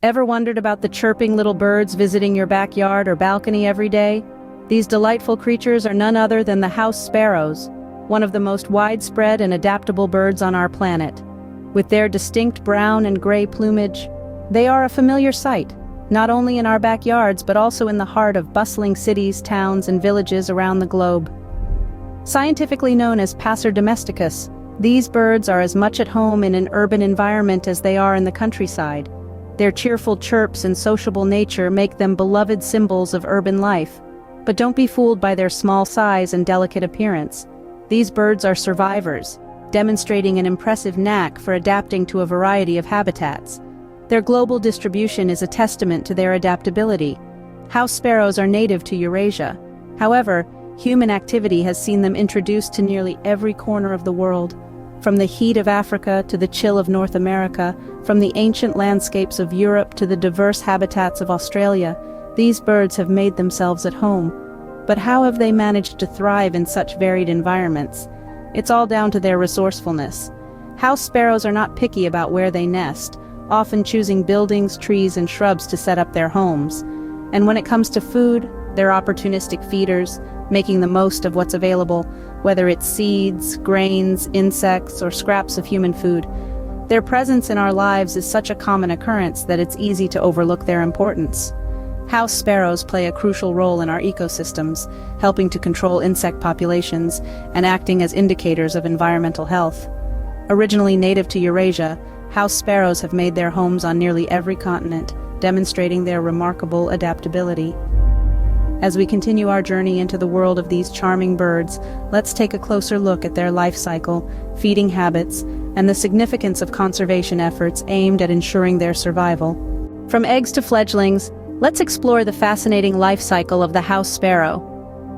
Ever wondered about the chirping little birds visiting your backyard or balcony every day? These delightful creatures are none other than the house sparrows, one of the most widespread and adaptable birds on our planet. With their distinct brown and gray plumage, they are a familiar sight, not only in our backyards but also in the heart of bustling cities, towns, and villages around the globe. Scientifically known as Passer domesticus, these birds are as much at home in an urban environment as they are in the countryside. Their cheerful chirps and sociable nature make them beloved symbols of urban life. But don't be fooled by their small size and delicate appearance. These birds are survivors, demonstrating an impressive knack for adapting to a variety of habitats. Their global distribution is a testament to their adaptability. House sparrows are native to Eurasia. However, human activity has seen them introduced to nearly every corner of the world. From the heat of Africa to the chill of North America, from the ancient landscapes of Europe to the diverse habitats of Australia, these birds have made themselves at home. But how have they managed to thrive in such varied environments? It's all down to their resourcefulness. House sparrows are not picky about where they nest, often choosing buildings, trees, and shrubs to set up their homes. And when it comes to food, they're opportunistic feeders, making the most of what's available, whether it's seeds, grains, insects, or scraps of human food. Their presence in our lives is such a common occurrence that it's easy to overlook their importance. House sparrows play a crucial role in our ecosystems, helping to control insect populations and acting as indicators of environmental health. Originally native to Eurasia, house sparrows have made their homes on nearly every continent, demonstrating their remarkable adaptability. As we continue our journey into the world of these charming birds, let's take a closer look at their life cycle, feeding habits, and the significance of conservation efforts aimed at ensuring their survival. From eggs to fledglings, let's explore the fascinating life cycle of the house sparrow.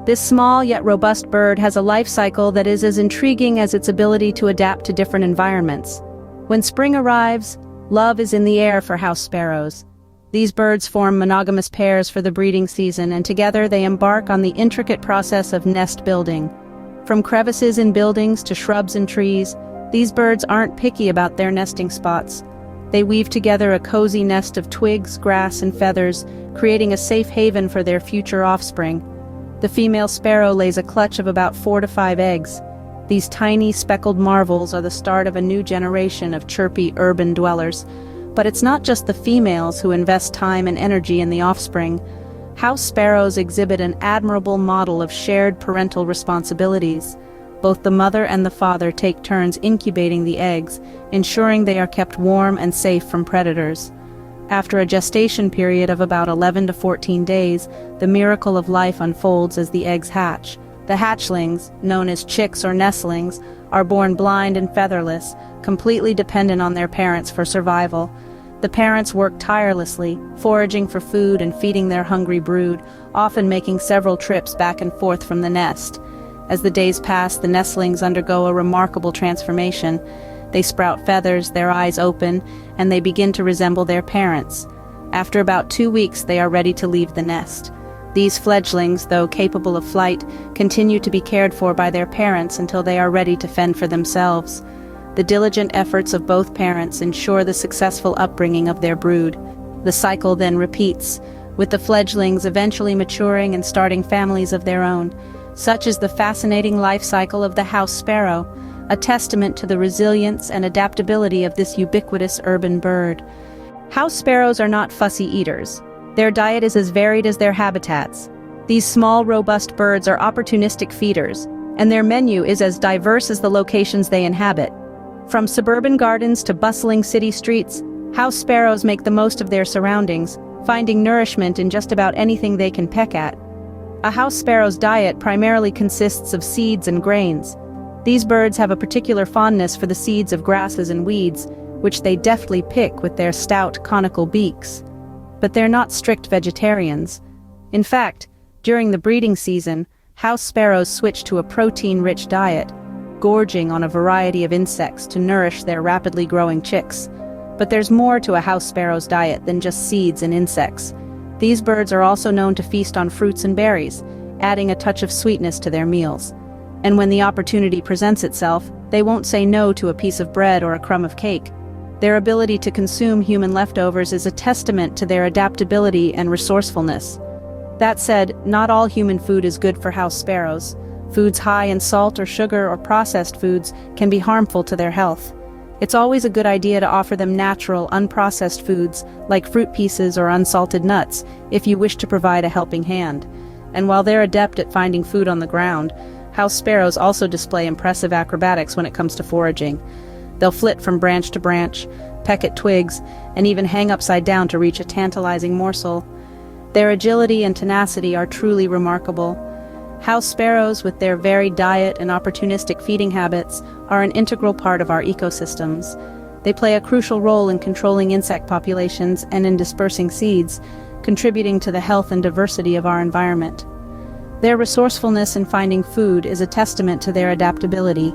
This small yet robust bird has a life cycle that is as intriguing as its ability to adapt to different environments. When spring arrives, love is in the air for house sparrows. These birds form monogamous pairs for the breeding season, and together they embark on the intricate process of nest building. From crevices in buildings to shrubs and trees, these birds aren't picky about their nesting spots. They weave together a cozy nest of twigs, grass, and feathers, creating a safe haven for their future offspring. The female sparrow lays a clutch of about 4 to 5 eggs. These tiny, speckled marvels are the start of a new generation of chirpy urban dwellers. But it's not just the females who invest time and energy in the offspring. House sparrows exhibit an admirable model of shared parental responsibilities. Both the mother and the father take turns incubating the eggs, ensuring they are kept warm and safe from predators. After a gestation period of about 11 to 14 days, the miracle of life unfolds as the eggs hatch. The hatchlings, known as chicks or nestlings, are born blind and featherless, completely dependent on their parents for survival. The parents work tirelessly, foraging for food and feeding their hungry brood, often making several trips back and forth from the nest. As the days pass, the nestlings undergo a remarkable transformation. They sprout feathers, their eyes open, and they begin to resemble their parents. After about 2 weeks, they are ready to leave the nest. These fledglings, though capable of flight, continue to be cared for by their parents until they are ready to fend for themselves. The diligent efforts of both parents ensure the successful upbringing of their brood. The cycle then repeats, with the fledglings eventually maturing and starting families of their own. Such is the fascinating life cycle of the house sparrow, a testament to the resilience and adaptability of this ubiquitous urban bird. House sparrows are not fussy eaters. Their diet is as varied as their habitats. These small, robust birds are opportunistic feeders, and their menu is as diverse as the locations they inhabit. From suburban gardens to bustling city streets, house sparrows make the most of their surroundings, finding nourishment in just about anything they can peck at. A house sparrow's diet primarily consists of seeds and grains. These birds have a particular fondness for the seeds of grasses and weeds, which they deftly pick with their stout, conical beaks. But they're not strict vegetarians. In fact, during the breeding season, house sparrows switch to a protein-rich diet, gorging on a variety of insects to nourish their rapidly growing chicks. But there's more to a house sparrow's diet than just seeds and insects. These birds are also known to feast on fruits and berries, adding a touch of sweetness to their meals. And when the opportunity presents itself, they won't say no to a piece of bread or a crumb of cake. Their ability to consume human leftovers is a testament to their adaptability and resourcefulness. That said, not all human food is good for house sparrows. Foods high in salt or sugar or processed foods can be harmful to their health. It's always a good idea to offer them natural, unprocessed foods, like fruit pieces or unsalted nuts, if you wish to provide a helping hand. And while they're adept at finding food on the ground, house sparrows also display impressive acrobatics when it comes to foraging. They'll flit from branch to branch, peck at twigs, and even hang upside down to reach a tantalizing morsel. Their agility and tenacity are truly remarkable. House sparrows, with their varied diet and opportunistic feeding habits, are an integral part of our ecosystems. They play a crucial role in controlling insect populations and in dispersing seeds, contributing to the health and diversity of our environment. Their resourcefulness in finding food is a testament to their adaptability,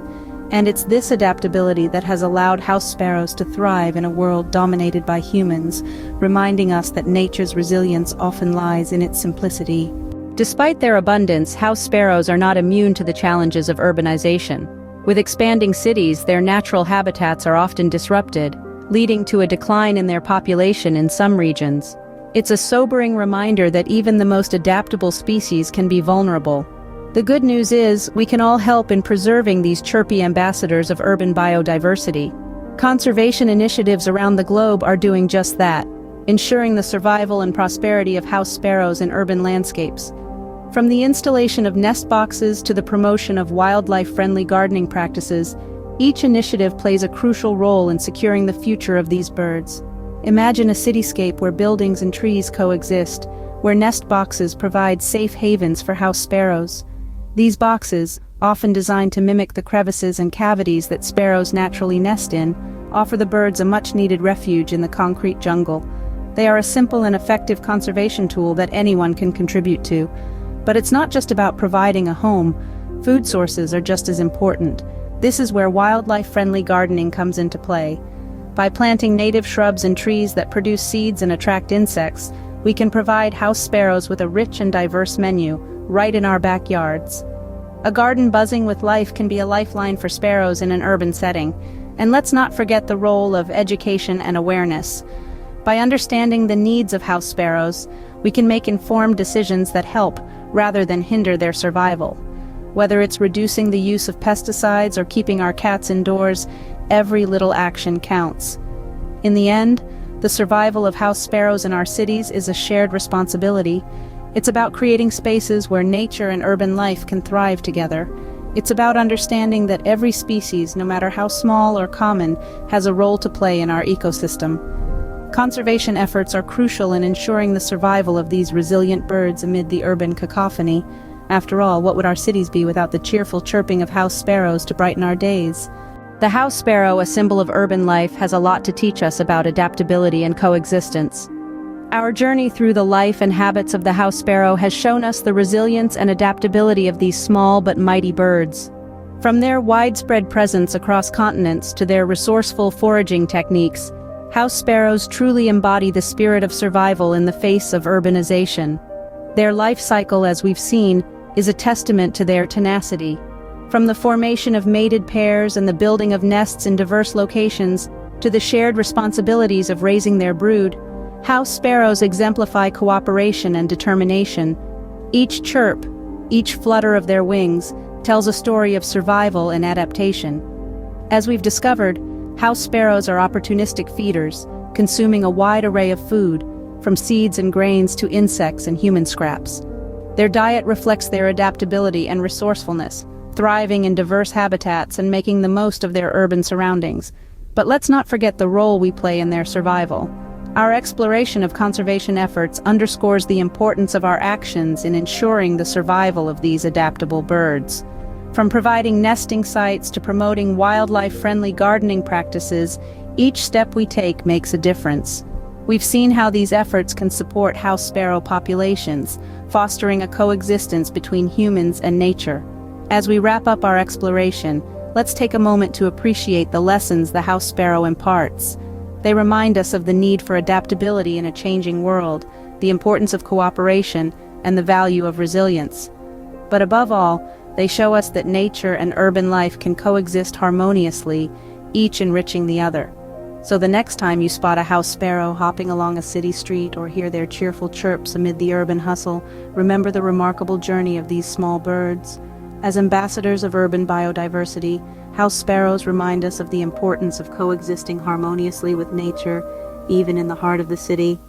and it's this adaptability that has allowed house sparrows to thrive in a world dominated by humans, reminding us that nature's resilience often lies in its simplicity. Despite their abundance, house sparrows are not immune to the challenges of urbanization. With expanding cities, their natural habitats are often disrupted, leading to a decline in their population in some regions. It's a sobering reminder that even the most adaptable species can be vulnerable. The good news is, we can all help in preserving these chirpy ambassadors of urban biodiversity. Conservation initiatives around the globe are doing just that, ensuring the survival and prosperity of house sparrows in urban landscapes. From the installation of nest boxes to the promotion of wildlife-friendly gardening practices, each initiative plays a crucial role in securing the future of these birds. Imagine a cityscape where buildings and trees coexist, where nest boxes provide safe havens for house sparrows. These boxes, often designed to mimic the crevices and cavities that sparrows naturally nest in, offer the birds a much-needed refuge in the concrete jungle. They are a simple and effective conservation tool that anyone can contribute to. But it's not just about providing a home. Food sources are just as important. This is where wildlife-friendly gardening comes into play. By planting native shrubs and trees that produce seeds and attract insects, we can provide house sparrows with a rich and diverse menu, right in our backyards. A garden buzzing with life can be a lifeline for sparrows in an urban setting. And let's not forget the role of education and awareness. By understanding the needs of house sparrows, we can make informed decisions that help, rather than hinder their survival. Whether it's reducing the use of pesticides or keeping our cats indoors, every little action counts. In the end, the survival of house sparrows in our cities is a shared responsibility. It's about creating spaces where nature and urban life can thrive together. It's about understanding that every species, no matter how small or common, has a role to play in our ecosystem. Conservation efforts are crucial in ensuring the survival of these resilient birds amid the urban cacophony. After all, what would our cities be without the cheerful chirping of house sparrows to brighten our days? The house sparrow, a symbol of urban life, has a lot to teach us about adaptability and coexistence. Our journey through the life and habits of the house sparrow has shown us the resilience and adaptability of these small but mighty birds. From their widespread presence across continents to their resourceful foraging techniques, house sparrows truly embody the spirit of survival in the face of urbanization. Their life cycle, as we've seen, is a testament to their tenacity. From the formation of mated pairs and the building of nests in diverse locations, to the shared responsibilities of raising their brood, house sparrows exemplify cooperation and determination. Each chirp, each flutter of their wings, tells a story of survival and adaptation. As we've discovered, house sparrows are opportunistic feeders, consuming a wide array of food, from seeds and grains to insects and human scraps. Their diet reflects their adaptability and resourcefulness, thriving in diverse habitats and making the most of their urban surroundings. But let's not forget the role we play in their survival. Our exploration of conservation efforts underscores the importance of our actions in ensuring the survival of these adaptable birds. From providing nesting sites to promoting wildlife-friendly gardening practices, each step we take makes a difference. We've seen how these efforts can support house sparrow populations, fostering a coexistence between humans and nature. As we wrap up our exploration, let's take a moment to appreciate the lessons the house sparrow imparts. They remind us of the need for adaptability in a changing world, the importance of cooperation, and the value of resilience. But above all, they show us that nature and urban life can coexist harmoniously, each enriching the other. So the next time you spot a house sparrow hopping along a city street or hear their cheerful chirps amid the urban hustle, remember the remarkable journey of these small birds. As ambassadors of urban biodiversity, house sparrows remind us of the importance of coexisting harmoniously with nature, even in the heart of the city.